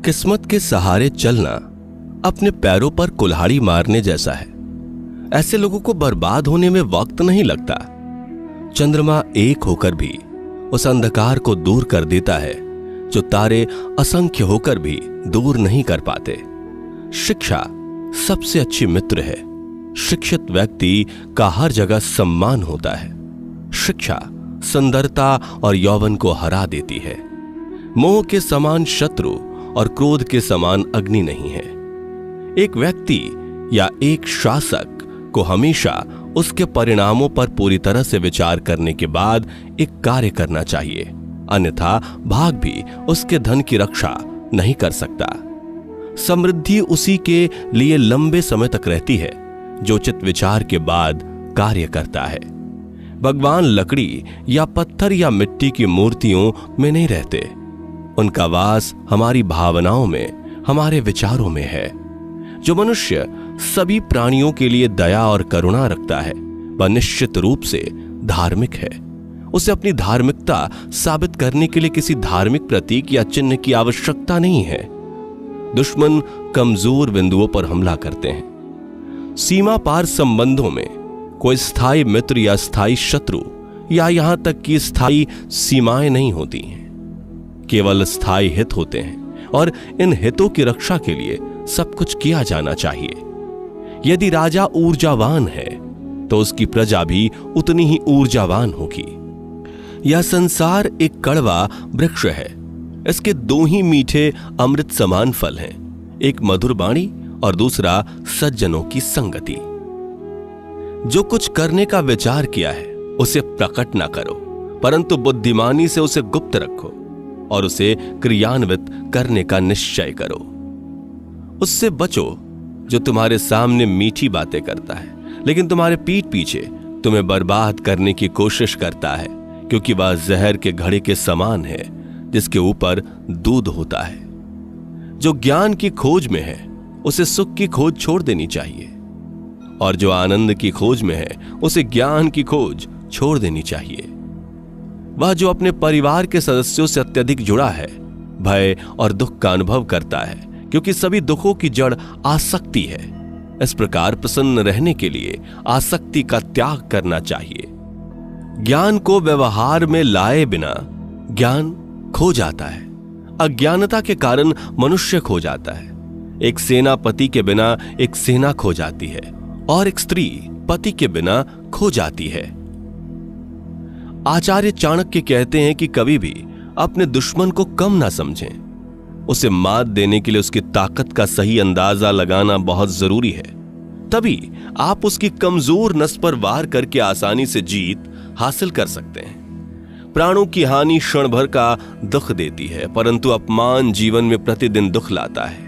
किस्मत के सहारे चलना अपने पैरों पर कुल्हाड़ी मारने जैसा है। ऐसे लोगों को बर्बाद होने में वक्त नहीं लगता। चंद्रमा एक होकर भी उस अंधकार को दूर कर देता है जो तारे असंख्य होकर भी दूर नहीं कर पाते। शिक्षा सबसे अच्छी मित्र है। शिक्षित व्यक्ति का हर जगह सम्मान होता है। शिक्षा सुंदरता और यौवन को हरा देती है। मोह के समान शत्रु और क्रोध के समान अग्नि नहीं है। एक व्यक्ति या एक शासक को हमेशा उसके परिणामों पर पूरी तरह से विचार करने के बाद एक कार्य करना चाहिए, अन्यथा भाग भी उसके धन की रक्षा नहीं कर सकता। समृद्धि उसी के लिए लंबे समय तक रहती है जो उचित विचार के बाद कार्य करता है। भगवान लकड़ी या पत्थर या मिट्टी की मूर्तियों में नहीं रहते। उनका वास हमारी भावनाओं में, हमारे विचारों में है। जो मनुष्य सभी प्राणियों के लिए दया और करुणा रखता है वह निश्चित रूप से धार्मिक है। उसे अपनी धार्मिकता साबित करने के लिए किसी धार्मिक प्रतीक या चिन्ह की आवश्यकता नहीं है। दुश्मन कमजोर बिंदुओं पर हमला करते हैं। सीमा पार संबंधों में कोई स्थायी मित्र या स्थायी शत्रु या यहां तक कि स्थायी सीमाएं नहीं होती हैं। केवल स्थायी हित होते हैं और इन हितों की रक्षा के लिए सब कुछ किया जाना चाहिए। यदि राजा ऊर्जावान है तो उसकी प्रजा भी उतनी ही ऊर्जावान होगी। यह संसार एक कड़वा वृक्ष है। इसके दो ही मीठे अमृत समान फल हैं, एक मधुर वाणी और दूसरा सज्जनों की संगति। जो कुछ करने का विचार किया है उसे प्रकट ना करो, परंतु बुद्धिमानी से उसे गुप्त रखो और उसे क्रियान्वित करने का निश्चय करो। उससे बचो जो तुम्हारे सामने मीठी बातें करता है लेकिन तुम्हारे पीठ पीछे तुम्हें बर्बाद करने की कोशिश करता है, क्योंकि वह जहर के घड़े के समान है जिसके ऊपर दूध होता है। जो ज्ञान की खोज में है उसे सुख की खोज छोड़ देनी चाहिए, और जो आनंद की खोज में है उसे ज्ञान की खोज छोड़ देनी चाहिए। वह जो अपने परिवार के सदस्यों से अत्यधिक जुड़ा है भय और दुख का अनुभव करता है, क्योंकि सभी दुखों की जड़ आसक्ति है। इस प्रकार प्रसन्न रहने के लिए आसक्ति का त्याग करना चाहिए। ज्ञान को व्यवहार में लाए बिना ज्ञान खो जाता है। अज्ञानता के कारण मनुष्य खो जाता है। एक सेनापति के बिना एक सेना खो जाती है और एक स्त्री पति के बिना खो जाती है। आचार्य चाणक्य कहते हैं कि कभी भी अपने दुश्मन को कम ना समझें। उसे मात देने के लिए उसकी ताकत का सही अंदाजा लगाना बहुत जरूरी है। तभी आप उसकी कमजोर नस पर वार करके आसानी से जीत हासिल कर सकते हैं। प्राणों की हानि क्षण भर का दुख देती है, परंतु अपमान जीवन में प्रतिदिन दुख लाता है।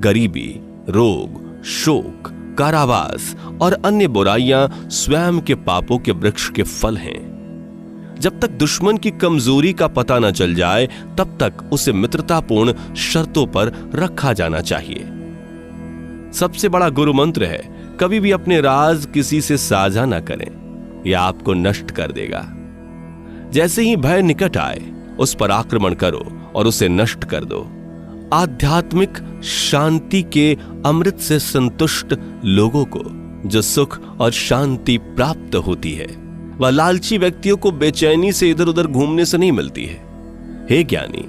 गरीबी, रोग, शोक, कारावास और अन्य बुराइयां स्वयं के पापों के वृक्ष के फल हैं। जब तक दुश्मन की कमजोरी का पता न चल जाए तब तक उसे मित्रतापूर्ण शर्तों पर रखा जाना चाहिए। सबसे बड़ा गुरु मंत्र है, कभी भी अपने राज किसी से साझा न करें, यह आपको नष्ट कर देगा। जैसे ही भय निकट आए उस पर आक्रमण करो और उसे नष्ट कर दो। आध्यात्मिक शांति के अमृत से संतुष्ट लोगों को जो सुख और शांति प्राप्त होती है वह लालची व्यक्तियों को बेचैनी से इधर उधर घूमने से नहीं मिलती है। हे ज्ञानी,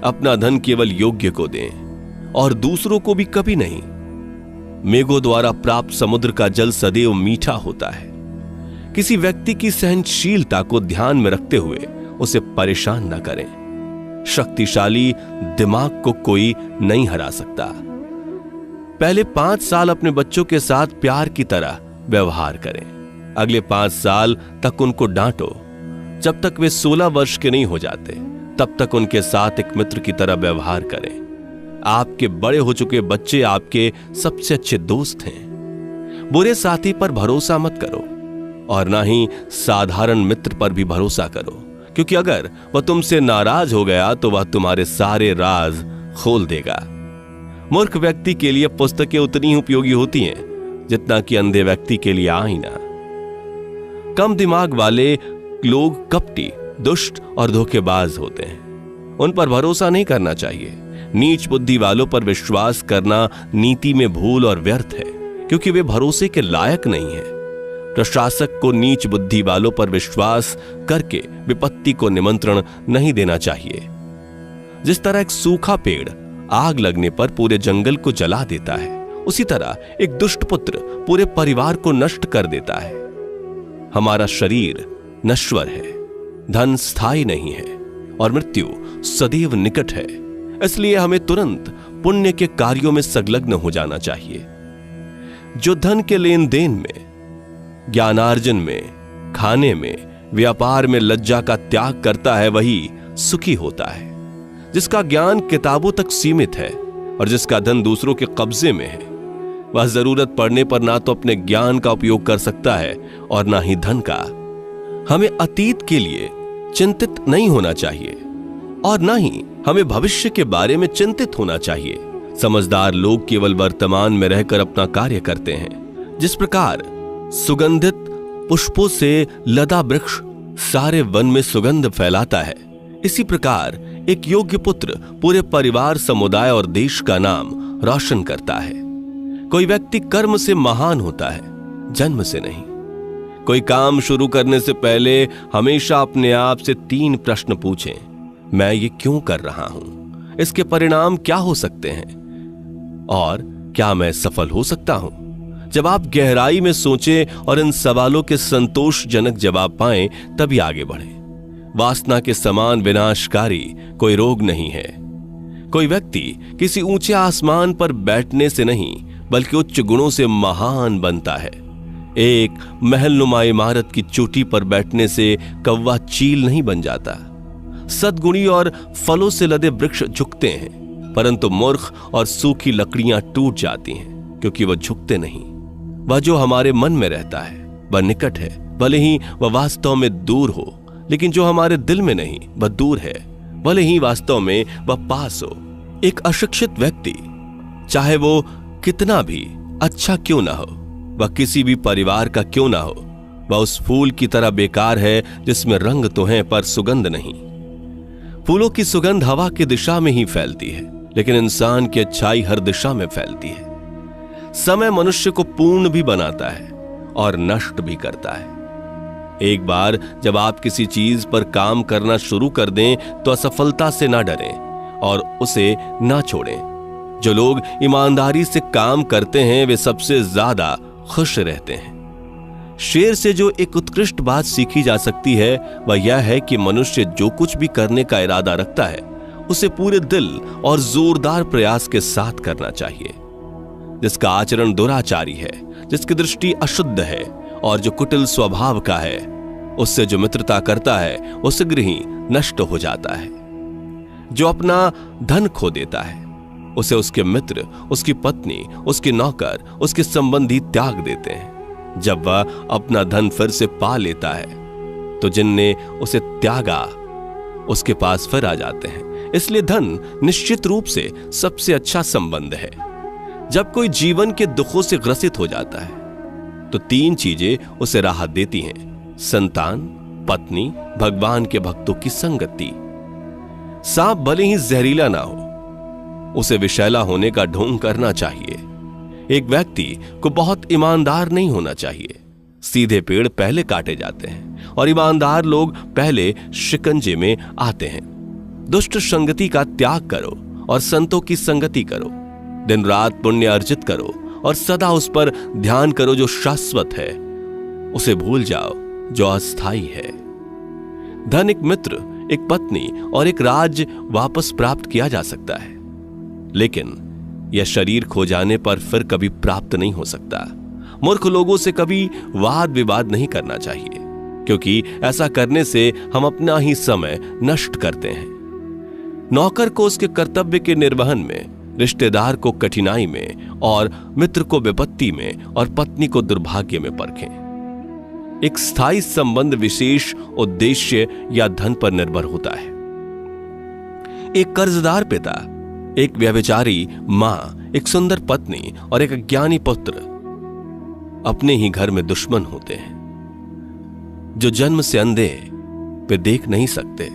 अपना धन केवल योग्य को दें और दूसरों को भी कभी नहीं। मेघों द्वारा प्राप्त समुद्र का जल सदैव मीठा होता है। किसी व्यक्ति की सहनशीलता को ध्यान में रखते हुए उसे परेशान न करें। शक्तिशाली दिमाग को कोई नहीं हरा सकता। पहले 5 साल अपने बच्चों के साथ प्यार की तरह व्यवहार करें। अगले 5 साल तक उनको डांटो। जब तक वे 16 वर्ष के नहीं हो जाते तब तक उनके साथ एक मित्र की तरह व्यवहार करें। आपके बड़े हो चुके बच्चे आपके सबसे अच्छे दोस्त हैं। बुरे साथी पर भरोसा मत करो और ना ही साधारण मित्र पर भी भरोसा करो, क्योंकि अगर वह तुमसे नाराज हो गया तो वह तुम्हारे सारे राज खोल देगा। मूर्ख व्यक्ति के लिए पुस्तकें उतनी ही उपयोगी होती हैं जितना कि अंधे व्यक्ति के लिए आईना। कम दिमाग वाले लोग कपटी, दुष्ट और धोखेबाज होते हैं। उन पर भरोसा नहीं करना चाहिए। नीच बुद्धि वालों पर विश्वास करना नीति में भूल और व्यर्थ है, क्योंकि वे भरोसे के लायक नहीं है। प्रशासक को नीच बुद्धि वालों पर विश्वास करके विपत्ति को निमंत्रण नहीं देना चाहिए। जिस तरह एक सूखा पेड़ आग लगने पर पूरे जंगल को जला देता है, उसी तरह एक दुष्ट पुत्र पूरे परिवार को नष्ट कर देता है। हमारा शरीर नश्वर है, धन स्थायी नहीं है और मृत्यु सदैव निकट है। इसलिए हमें तुरंत पुण्य के कार्यों में संलग्न हो जाना चाहिए। जो धन के लेन देन में, ज्ञानार्जन में, खाने में, व्यापार में लज्जा का त्याग करता है, वही सुखी होता है। जिसका ज्ञान किताबों तक सीमित है और जिसका धन दूसरों के कब्जे में है, वह जरूरत पड़ने पर ना तो अपने ज्ञान का उपयोग कर सकता है और ना ही धन का। हमें अतीत के लिए चिंतित नहीं होना चाहिए और ना ही हमें भविष्य के बारे में चिंतित होना चाहिए। समझदार लोग केवल वर्तमान में रहकर अपना कार्य करते हैं। जिस प्रकार सुगंधित पुष्पों से लदा वृक्ष सारे वन में सुगंध फैलाता है, इसी प्रकार एक योग्य पुत्र पूरे परिवार, समुदाय और देश का नाम रोशन करता है। कोई व्यक्ति कर्म से महान होता है, जन्म से नहीं। कोई काम शुरू करने से पहले हमेशा अपने आप से 3 प्रश्न पूछें। मैं ये क्यों कर रहा हूं? इसके परिणाम क्या हो सकते हैं? और क्या मैं सफल हो सकता हूं? जब आप गहराई में सोचें और इन सवालों के संतोषजनक जवाब पाएं, तभी आगे बढ़ें। वासना के समान विनाशकारी कोई रोग नहीं है। कोई व्यक्ति किसी ऊंचे आसमान पर बैठने से नहीं, बल्कि उच्च गुणों से महान बनता है। एक महलनुमा इमारत की चोटी पर बैठने से कौवा चील नहीं बन जाता। सद्गुणी और फलों से लदे वृक्ष झुकते हैं, परंतु मूर्ख और सूखी लकड़ियां टूट जाती हैं, क्योंकि वह झुकते नहीं। वह जो हमारे मन में रहता है वह निकट है, भले ही वह वास्तव में दूर हो, लेकिन जो हमारे दिल में नहीं वह दूर है, भले ही वास्तव में वह पास हो। एक अशिक्षित व्यक्ति, चाहे वो कितना भी अच्छा क्यों ना हो, वह किसी भी परिवार का क्यों ना हो, वह उस फूल की तरह बेकार है जिसमें रंग तो है पर सुगंध नहीं। फूलों की सुगंध हवा की दिशा में ही फैलती है, लेकिन इंसान की अच्छाई हर दिशा में फैलती है। समय मनुष्य को पूर्ण भी बनाता है और नष्ट भी करता है। एक बार जब आप किसी चीज पर काम करना शुरू कर दें, तो असफलता से ना डरें और उसे ना छोड़ें। जो लोग ईमानदारी से काम करते हैं, वे सबसे ज्यादा खुश रहते हैं। शेर से जो एक उत्कृष्ट बात सीखी जा सकती है, वह यह है कि मनुष्य जो कुछ भी करने का इरादा रखता है, उसे पूरे दिल और जोरदार प्रयास के साथ करना चाहिए। जिसका आचरण दुराचारी है, जिसकी दृष्टि अशुद्ध है और जो कुटिल स्वभाव का है, उससे जो मित्रता करता है वो शीघ्र ही नष्ट हो जाता है। जो अपना धन खो देता है, उसे उसके मित्र, उसकी पत्नी, उसके नौकर, उसके संबंधी त्याग देते हैं। जब वह अपना धन फिर से पा लेता है, तो जिनने उसे त्यागा उसके पास फिर आ जाते हैं। इसलिए धन निश्चित रूप से सबसे अच्छा संबंध है। जब कोई जीवन के दुखों से ग्रसित हो जाता है, तो 3 चीजें उसे राहत देती हैं: संतान, पत्नी, भगवान के भक्तों की संगति। सांप भले ही जहरीला ना हो, उसे विषैला होने का ढोंग करना चाहिए। एक व्यक्ति को बहुत ईमानदार नहीं होना चाहिए। सीधे पेड़ पहले काटे जाते हैं और ईमानदार लोग पहले शिकंजे में आते हैं। दुष्ट संगति का त्याग करो और संतों की संगति करो। दिन रात पुण्य अर्जित करो और सदा उस पर ध्यान करो जो शाश्वत है। उसे भूल जाओ जो अस्थाई है। धन, एक मित्र, एक पत्नी और एक राज्य वापस प्राप्त किया जा सकता है, लेकिन यह शरीर खो जाने पर फिर कभी प्राप्त नहीं हो सकता। मूर्ख लोगों से कभी वाद विवाद नहीं करना चाहिए, क्योंकि ऐसा करने से हम अपना ही समय नष्ट करते हैं। नौकर को उसके कर्तव्य के निर्वहन में, रिश्तेदार को कठिनाई में और मित्र को विपत्ति में और पत्नी को दुर्भाग्य में परखें। एक स्थायी संबंध विशेष उद्देश्य या धन पर निर्भर होता है। एक कर्जदार पिता, एक व्यभिचारी मां, एक सुंदर पत्नी और एक अज्ञानी पुत्र अपने ही घर में दुश्मन होते हैं। जो जन्म से अंधे वे देख नहीं सकते,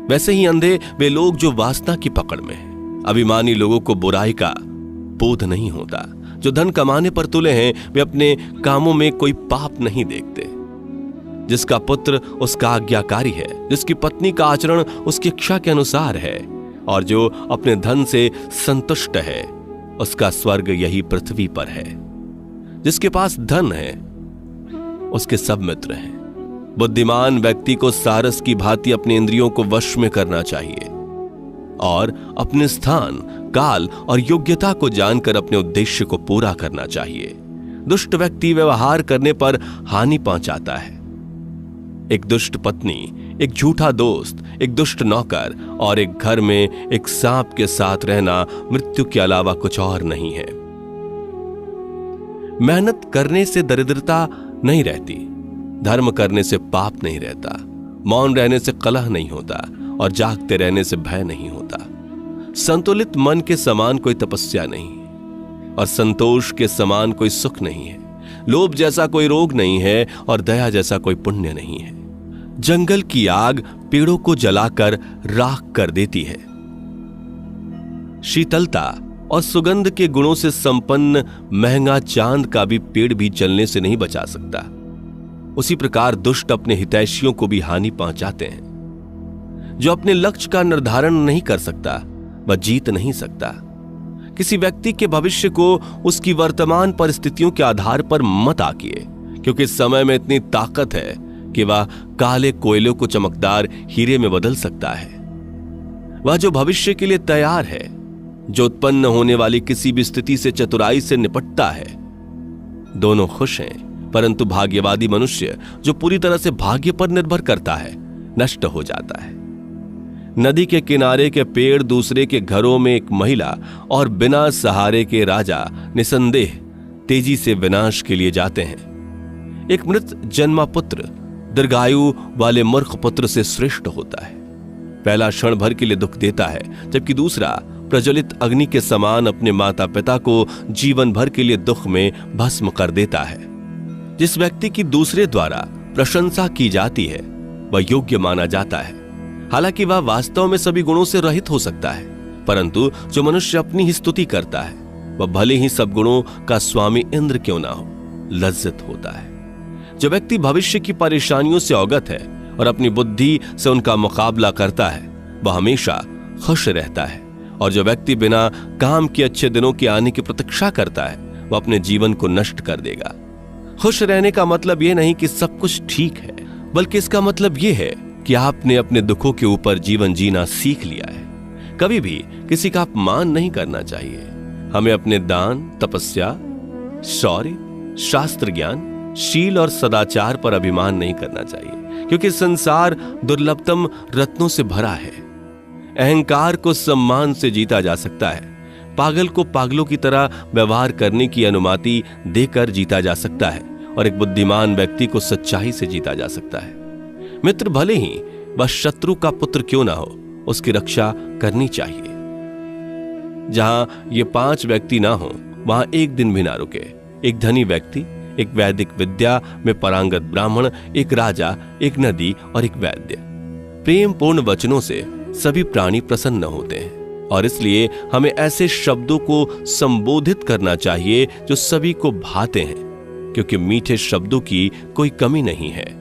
वैसे ही अंधे वे लोग जो वासना की पकड़ में हैं। अभिमानी लोगों को बुराई का बोध नहीं होता। जो धन कमाने पर तुले हैं वे अपने कामों में कोई पाप नहीं देखते। जिसका पुत्र उसका आज्ञाकारी है, जिसकी पत्नी का आचरण उसकी इच्छा के अनुसार है, और जो अपने धन से संतुष्ट है उसका स्वर्ग यही पृथ्वी पर है। जिसके पास धन है उसके सब मित्र हैं। बुद्धिमान व्यक्ति को सारस की भांति अपने इंद्रियों को वश में करना चाहिए और अपने स्थान, काल और योग्यता को जानकर अपने उद्देश्य को पूरा करना चाहिए। दुष्ट व्यक्ति व्यवहार करने पर हानि पहुंचाता है। एक दुष्ट पत्नी, एक झूठा दोस्त, एक दुष्ट नौकर और एक घर में एक सांप के साथ रहना मृत्यु के अलावा कुछ और नहीं है। मेहनत करने से दरिद्रता नहीं रहती, धर्म करने से पाप नहीं रहता, मौन रहने से कलह नहीं होता और जागते रहने से भय नहीं होता। संतुलित मन के समान कोई तपस्या नहीं और संतोष के समान कोई सुख नहीं है। लोभ जैसा कोई रोग नहीं है और दया जैसा कोई पुण्य नहीं है। जंगल की आग पेड़ों को जलाकर राख कर देती है। शीतलता और सुगंध के गुणों से संपन्न महंगा चांद का भी पेड़ भी जलने से नहीं बचा सकता। उसी प्रकार दुष्ट अपने हितैषियों को भी हानि पहुंचाते हैं। जो अपने लक्ष्य का निर्धारण नहीं कर सकता वह जीत नहीं सकता। किसी व्यक्ति के भविष्य को उसकी वर्तमान परिस्थितियों के आधार पर मत आंकिए, क्योंकि समय में इतनी ताकत है कि वह काले कोयलों को चमकदार हीरे में बदल सकता है। वह जो भविष्य के लिए तैयार है, जो उत्पन्न होने वाली किसी भी स्थिति से चतुराई से निपटता है, दोनों खुश हैं। परंतु भाग्यवादी मनुष्य जो पूरी तरह से भाग्य पर निर्भर करता है नष्ट हो जाता है। नदी के किनारे के पेड़, दूसरे के घरों में एक महिला और बिना सहारे के राजा निसंदेह तेजी से विनाश के लिए जाते हैं। एक मृत जन्मा पुत्र दीर्घायु वाले मूर्ख पुत्र से श्रेष्ठ होता है। पहला क्षण भर के लिए दुख देता है, जबकि दूसरा प्रज्वलित अग्नि के समान अपने माता पिता को जीवन भर के लिए दुख में भस्म कर देता है। जिस व्यक्ति की दूसरे द्वारा प्रशंसा की जाती है वह योग्य माना जाता है। हालांकि वह वास्तव में सभी गुणों से रहित हो सकता है, परंतु जो मनुष्य अपनी ही स्तुति करता है वह भले ही सब गुणों का स्वामी इंद्र क्यों ना हो, लज्जित होता है। जो व्यक्ति भविष्य की परेशानियों से अवगत है और अपनी बुद्धि से उनका मुकाबला करता है वह हमेशा खुश रहता है। और जो व्यक्ति बिना काम के अच्छे दिनों के आने की प्रतीक्षा करता है वह अपने जीवन को नष्ट कर देगा। खुश रहने का मतलब यह नहीं कि सब कुछ ठीक है, बल्कि इसका मतलब यह है कि आपने अपने दुखों के ऊपर जीवन जीना सीख लिया है। कभी भी किसी का अपमान नहीं करना चाहिए। हमें अपने दान, तपस्या, शौर्य, शास्त्र ज्ञान, शील और सदाचार पर अभिमान नहीं करना चाहिए, क्योंकि संसार दुर्लभतम रत्नों से भरा है। अहंकार को सम्मान से जीता जा सकता है। पागल को पागलों की तरह व्यवहार करने की अनुमति देकर जीता जा सकता है और एक बुद्धिमान व्यक्ति को सच्चाई से जीता जा सकता है। मित्र भले ही वह शत्रु का पुत्र क्यों ना हो, उसकी रक्षा करनी चाहिए। जहां ये 5 व्यक्ति ना हो वहां एक दिन भी ना रुके। एक धनी व्यक्ति, एक वैदिक विद्या में पारंगत ब्राह्मण, एक राजा, एक नदी और एक वैद्य। प्रेम पूर्ण वचनों से सभी प्राणी प्रसन्न होते हैं और इसलिए हमें ऐसे शब्दों को संबोधित करना चाहिए जो सभी को भाते हैं, क्योंकि मीठे शब्दों की कोई कमी नहीं है।